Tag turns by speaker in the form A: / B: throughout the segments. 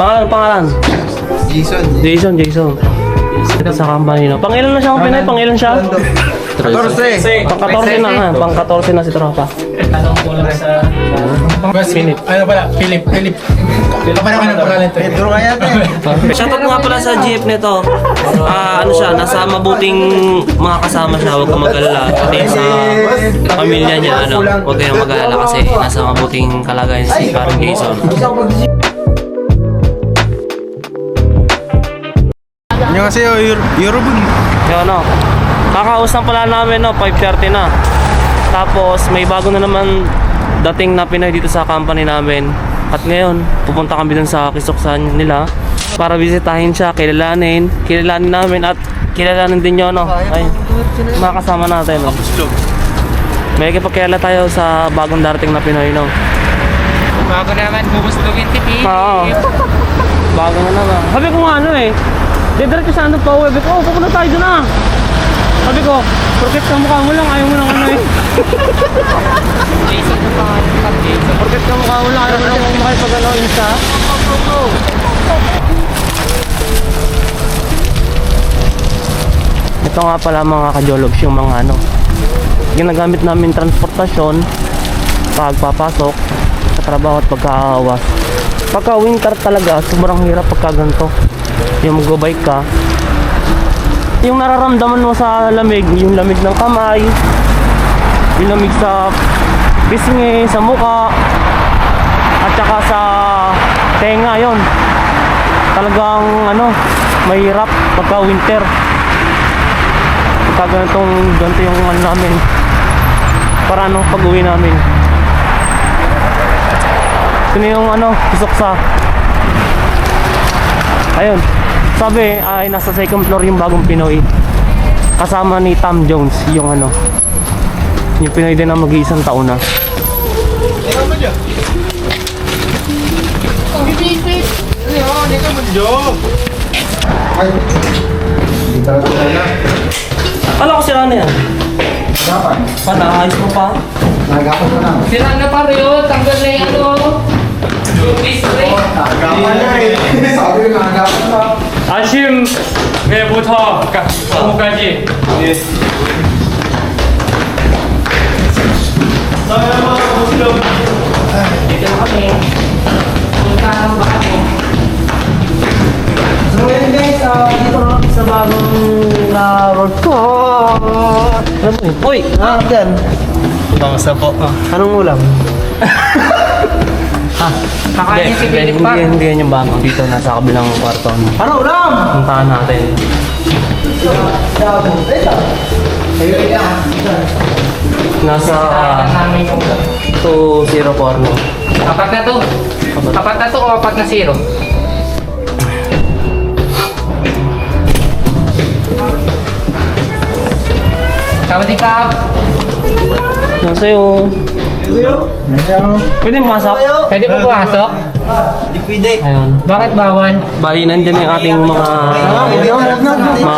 A: Pangalan?
B: Jason.
A: Jason. Ito sa company, no? Pangilan na siya ang Pinay? Pangilan siya?
B: 14.
A: Pang-14 na nga. Pang-14 na si Tropa.
C: Anong kulang sa...
A: Philip.
C: Ano pala? Philip. Kapag naman ang pangalan ito.
B: Pedro nga yan eh.
A: Shoutout nga pala sa GF nito. Ano siya, nasa mabuting mga kasama siya. Huwag kang mag-alala. Pati sa pamilya niya, ano, huwag kayong mag-alala kasi nasa mabuting kalagayan si parang Jason.
B: 안녕하세요 여러분.
A: Kaya ano, kakausap pala namin, no, 5:30 na. Tapos may bago na naman dating na Pinay dito sa company namin. At ngayon, pupunta kami dun sa kisuksan nila para bisitahin siya, kilalanin namin at kilalanin din nyo, no? Ay, mga kasama natin, no? May kipagkilala tayo sa bagong darating na Pinoy, no?
C: Bago naman, bubustugin tipi.
A: Oo. Bago na naman. Sabi ko nga ano eh, didiretso sa ano pa uwi. Sabi ko, oh, pupunta tayo dun ah. Sabi ko, porket kamukha mo lang, ayaw mo lang ano eh.
C: Jason na pangalan. Jason.
A: Porket kamukha mo lang, ayaw mo lang kumakay pag ano, insta. Ito nga pala mga kajologs, yung mga ano, ginagamit namin transportasyon pagpapasok sa trabaho at pagkaawas. Pagka winter talaga, sobrang hirap pagka ganito. Yung mag-bike ka, yung nararamdaman mo sa lamig, yung lamig ng kamay, yung lamig sa pisngi, sa muka, at saka sa tenga, yon. Talagang ano, mahirap pagka winter. Pagka ganito yung ano namin, para ano, pag-uwi namin. Ito yung ano, kisuksa. Ayun, sabi ay nasa second floor yung bagong Pinoy. Kasama ni Tom Jones, yung ano, yung Pinoy din na mag-iisang taon na. Kala ko sila na yan. Ayos mo pa?
C: Sira na pa rin, tanggal na yung ano.
D: 아침 회부터 오후까지
C: Dito na kami. Punta ng bago.
A: So ngayon guys, dito na kami sa bagong road ko. Ano mo eh? Uy! Yan.
B: Kamusta po?
A: Anong ulam?
C: Kakain si Philip pa.
A: Hindi yan yung bago. Dito nasa kabilang kwarto. Ano ulam? Puntahan natin. Nasa
C: namin yung
A: 204 no.
C: apat na to. Apat na to o apat na zero? Sawadee-kap.
A: Nasa yung... Pwede pumasok?
C: Pwede po pumasok?
A: Ayun.
C: Bakit bawal?
A: Bali, nandyan yung ating mga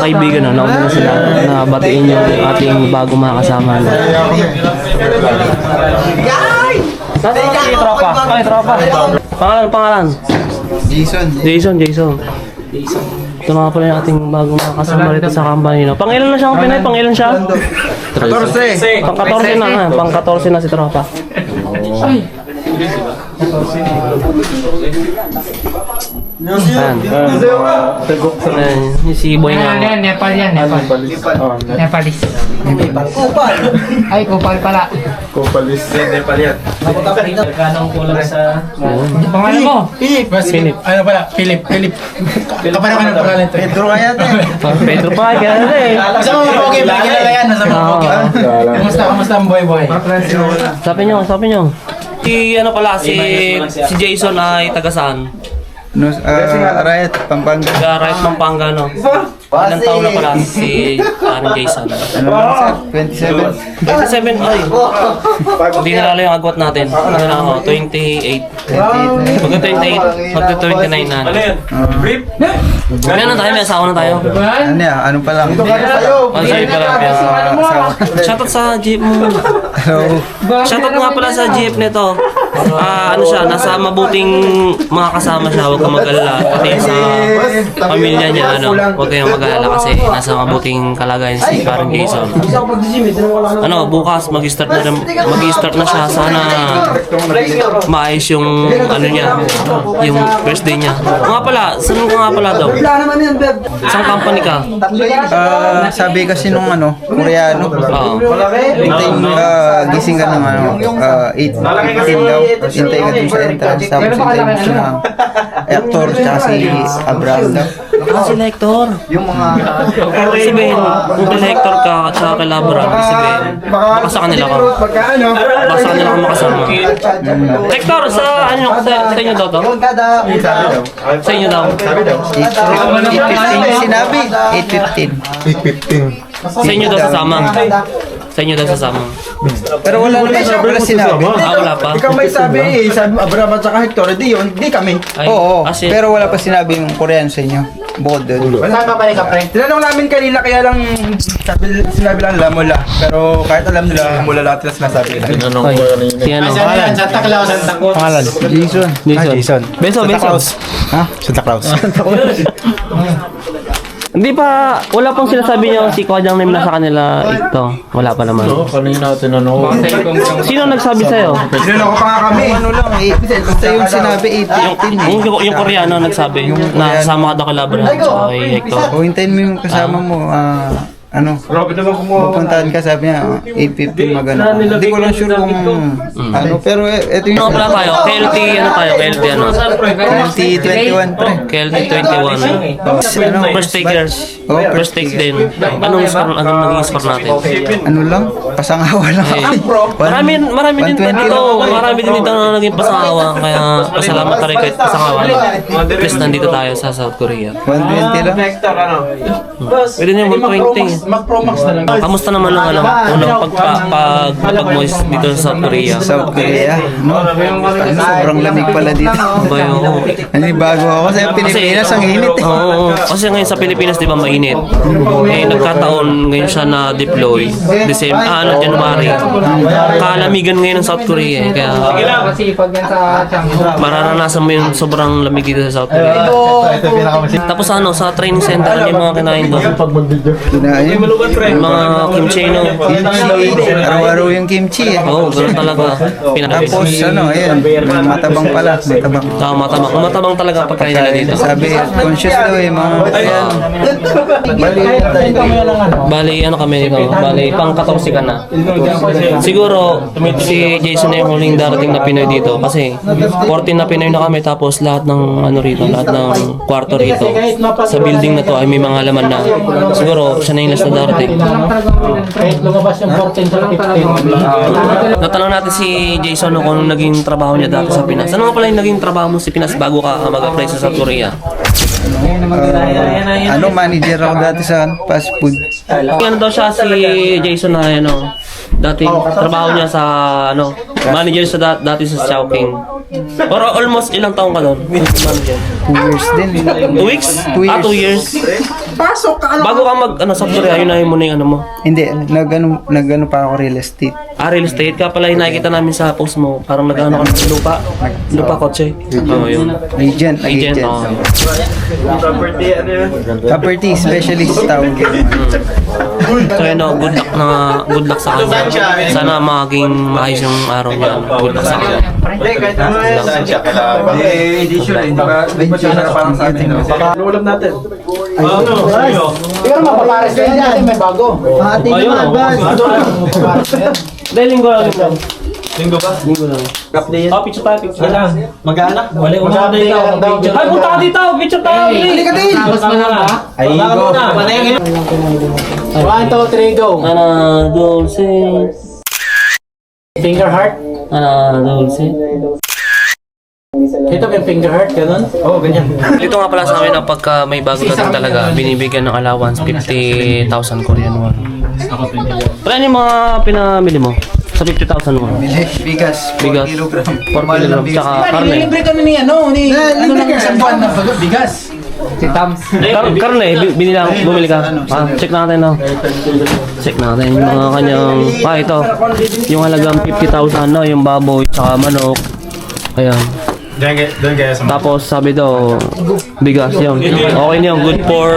A: kaibigan na nauna na sila na batiin yung ating bago mga kasama. Nasa si Tropa? Ay, Tropa. Pangalan? Jason. Ito na nga pala yung ating bagong mga kasama rito sa company. No? Pangilan na siya ang Pinay? Pangilan siya?
B: 14.
A: Pang-14 na nga. Pang-14 na si Tropa.
C: Ay!
A: Ayan. Ayan. Yung si Boy nga.
C: Yan, Nepal yan, Nepal. Nepalis. Ay, Kupal pala.
D: Anong kulang sa...
C: Pangalan mo?
A: Philip.
C: Ano pala? Philip. Kapag naman ang pangalan ito.
B: Pedro nga yan eh.
A: Pedro pa, kaya na eh.
C: Nasa mga pogi, may kilala yan. Nasa mga pogi. Kamusta ang boy?
A: Sabi nyo. Si ano pala, si Jason ay taga saan?
B: Riot, Pampanga.
A: Taga Right Pampanga, no? Ilang taon na pala si Jason?
B: Ano ba sir? 27.
A: 27, ay. Hindi na lalo yung agwat natin. Ano na ako, 28. Magka-28, magka-29 na.
D: Brief?
A: Ano tayo, may asawa na tayo.
B: Ano yan? Ano pa lang?
A: Ano sa'yo pala? Shoutout sa jeep mo.
B: Hello.
A: Shoutout nga pala sa jeep nito. ano siya, nasa mabuting mga kasama siya, huwag kang mag-alala. Pati sa pamilya niya, huwag kayong mag-alala kasi nasa mabuting kalagayan si parang Jason. Bukas mag-start na siya. Sana maayos yung niya, yung first day niya. Nga pala, saan ka nga pala daw? Saan company ka?
B: Sabi kasi nung Koreano.
A: Oo.
B: Gising ka ng 8:15 daw. Hintay ka dun sa entrance. Tapos hintay mo siya ng actor tsaka si Abraham daw.
A: Sila Hector.
B: Yung mga...
A: Ibig sabihin, kung kila Hector ka at saka kay Labra, ibig sabihin, baka sa kanila ka. Baka sa kanila ka makasama. Hector, sa inyo daw to? Sa inyo daw.
B: 8:15 sinabi. 8:15.
A: Sa inyo daw sasama. Sa inyo daw sasama.
B: Pero wala naman siya pala sinabi.
A: Wala pa.
E: Ikaw may sabi sabi mo Abraham at saka Hector, di kami.
A: Ay,
B: Oo,
A: kasi,
B: pero wala pa sinabi yung Koreano sa inyo. Bukod doon.
C: Saan ka balik ka, pre?
E: Tinanong namin kanina kaya lang sinabi lang Lamula. Pero kahit alam nila mula lahat nila sinasabi nila.
A: si ano?
C: Yan, Santa Claus.
E: Pangalan?
B: Jason.
E: Jason.
A: Beso,
E: Santa
A: beso.
E: Claus. Ha? Santa Claus.
A: Hindi pa, wala pong sinasabi niyo si Kodang name na sa kanila ito. Wala pa naman.
F: Kanina tinanong.
A: Sino nagsabi sa'yo?
E: Siniloko pa nga kami.
B: Ano lang, basta yung sinabi 8:15.
A: Yung Koreano nagsabi na kasama ka daw kay Labra at saka kay Hector.
B: O hintayin mo yung kasama mo, pupuntahan ka, sabi niya, 8:15 magana. Hindi ko lang sure kung pero ito
A: Ano
B: yung
A: pala tayo? KLT KLT
B: T21 pre.
A: KLT 21. First takers.
B: Oh,
A: First take din. Anong naging score natin?
B: Ano lang, pasangawa lang.
A: Marami din
B: 120
A: dito. Marami din dito na naging pasangawa. Kaya pasalamat tayo kahit pasangawa. At least nandito tayo sa South Korea.
B: 120 lang.
A: Pwede niyo 120.
C: Mag-Pro Max na lang.
A: Kamusta naman ang unang pag-moist dito sa South Korea?
B: South Korea, no? Sobrang lamig pala dito.
A: Bayo.
B: Bago ako sa Pilipinas, ang init eh.
A: Oo. Kasi ngayon sa Pilipinas, di ba mainit? Nagkataon ngayon siya na-deploy. January. Kalamigan ngayon ng South Korea. Kaya mararanasan mo yung sobrang lamig dito sa South Korea. Tapos sa training center, ano yung mga kinain doon?
B: Yung
A: Yung mga kimchi, no?
B: kimchi, araw-araw yung kimchi eh.
A: Oo, ganun talaga.
B: Tapos ayan, matabang pala, matabang.
A: Matabang talaga pagkain nila dito.
B: Sabi, conscious daw eh, mga ayan.
A: Bali, kami dito? Bali, pang 14 ka na. Siguro, si Jason na yung huling darating na Pinoy dito. Kasi, 14 na Pinoy na kami. Tapos, lahat ng lahat ng kwarto rito. Sa building na to ay may mga laman na. Siguro, siya na yung last na darating.
C: Kahit lumabas yung 14 sa 15.
A: Natanong natin si Jason kung naging trabaho niya dati sa Pinas. Ano nga pala yung naging trabaho mo sa Pinas bago ka mag-apply sa South Korea?
B: Manager ako dati sa fast food.
A: Ano daw siya si Jason na dating trabaho niya sa manager sa dati sa Chowking. Or almost ilang taon ka doon? Manager.
B: 2 years din.
A: 2 weeks?
B: 2 years.
A: 2 years.
E: Pasok ka
A: Bago ka South Korea, yun na mo na yung mo.
B: Hindi, nag-ano pa ako real estate.
A: Real estate ka pala yung nakikita namin sa post mo. Parang nag-ano ka ng lupa kotse. Oo, yun.
B: Agent.
A: Oo.
B: Property specialist tawag.
A: So good luck sa kanya. Sana maging maayos yung araw niya. Good luck sa kanya.
E: Ulam natin.
C: Pero mapapares ka natin, may bago.
A: Ayun, Dahil linggo lang. Linggo lang. Picture tayo.
E: Mag-anak?
D: Wala umada dito.
A: Ay, punta ka dito! Picture tayo!
E: Hindi ka din!
C: Tapos mo na ba?
E: Ay, go!
C: 1, 2, 3, go.
A: Ana dulce.
C: Finger heart.
A: Ana dulce.
C: Ito yung finger heart, ganun?
E: Oo, ganyan.
A: Dito nga pala sa amin na pagka may bago dating talaga, binibigyan ng allowance 50,000 Korean won. Pero ano yung mga pinamili mo? Sa 50,000 won?
B: Bigas.
A: Bigas. 4 kilogram. Tsaka karne.
C: Libre ka na ni ano lang isang buwan na bigas. Si Tams.
A: Karne, bumili ka. Check natin no. Check natin yung mga kanyang, ito. Yung halagang 50,000 no, yung baboy, tsaka manok. Ayan.
D: Doon kaya sa
A: Tapos sabi daw, bigas yun. Okay na yun. Good for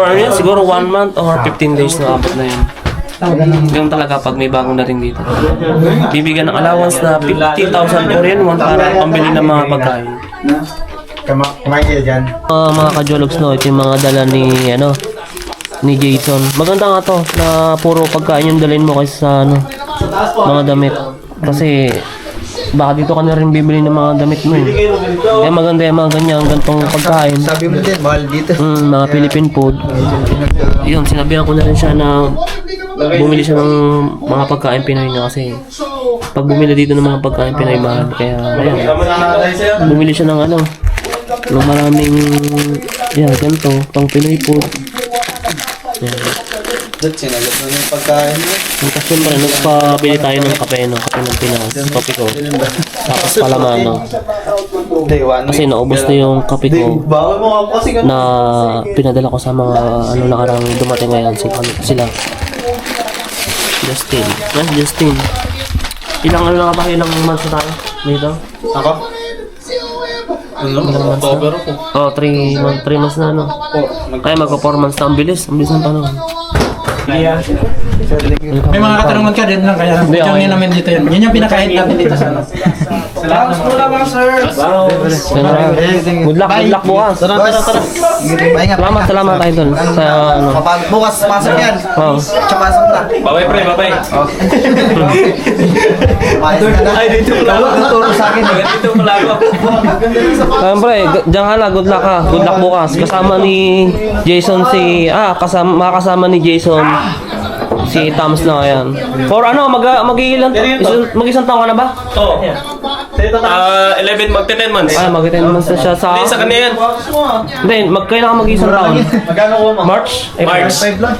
A: ano yun? Siguro 1 month or 15 days na abot na yun. Ganun talaga pag may bagong dating dito. Bibigyan ng allowance na 50,000 Korean won para pambili ng mga pagkain.
E: Kumain kayo dyan.
A: Mga kajologs, no, ito yung mga dala ni Jason. Maganda nga to na puro pagkain yung dalhin mo kaysa sa mga damit. Kasi baka dito ka na rin bibili ng mga damit mo. Kaya maganda yung mga gantong pagkain.
B: Sabi mo din, mahal dito.
A: Mga Philippine food. Yun, sinabihan ko na rin siya na bumili siya ng mga pagkain Pinoy na kasi pag bumili dito ng mga pagkain Pinoy mahal. Kaya ayan, bumili siya ng ng maraming ganito, pang Pinoy food. Yan.
B: Dot, sinagot mo yung pagkain mo.
A: Tapos siyempre, nagpabili tayo ng kape, kape ng Pinas, kape ko. Tapos palamano. Kasi naubos na yung kape ko na pinadala ko sa mga nakarang dumating ngayon sila. Justin. Yes, Justin. Ilang na ba? Ilang months na tayo? Dito?
E: Ako?
A: October po. Oh, 3 months na Kaya magpa 4 months na. Ang bilis ng panahon.
C: May mga katanungan ka din lang kaya
A: Hindi,
C: video
A: okay.
C: niya namin dito yun. Yun yung pinakahit namin dito sa ano.
A: Good luck bukas. Salamat idol sa
B: Bukas, pasok yan.
A: Oh.
B: Pasok na.
D: Babay pre, babay.
B: Ay, dito pala. Tuturo sa akin.
D: Dito pala ako.
A: Siyempre, diyan ka na, good luck ha. Good luck bukas. Kasama ni Jason makasama ni Jason si Tams na yan. For mag-isang taon ka na ba?
D: Oo. 11 magte-10 months.
A: Ay, mag-10 months na siya sa...
D: Hindi, sa kanya yan.
A: Hindi, kailan ka mag-isang taon?
D: March.
A: Ay,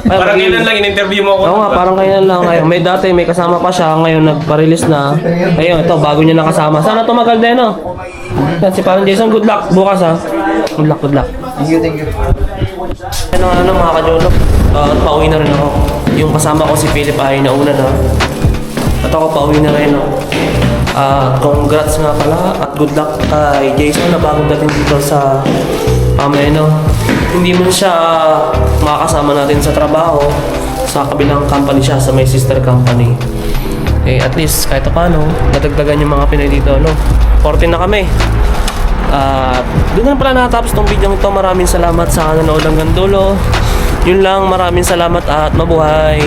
D: Parang kailan lang in-interview mo ako.
A: Oo nga, parang kailan lang ngayon. May kasama pa siya, ngayon nagpa-release na. Ayun, ito, bago niya nakasama. Sana tumagal din, no? Yan, si parang Jason, good luck bukas ha. Good luck.
B: Thank you.
A: Ano mga kajolok, pauwi na rin ako. Yung kasama ko si Philip ay nauna na. At ako pauwi na rin ako. Congrats nga pala at good luck kay Jason na bagong dating dito sa Pameno. Hindi man siya makakasama natin sa trabaho, sa kabilang company siya, sa may sister company. At least kahit paano, nadagdagan yung mga Pinoy dito, 14 na kami. Doon na pala natapos tong video ito. Maraming salamat sa nanood hanggang dulo. Yun lang, maraming salamat at mabuhay.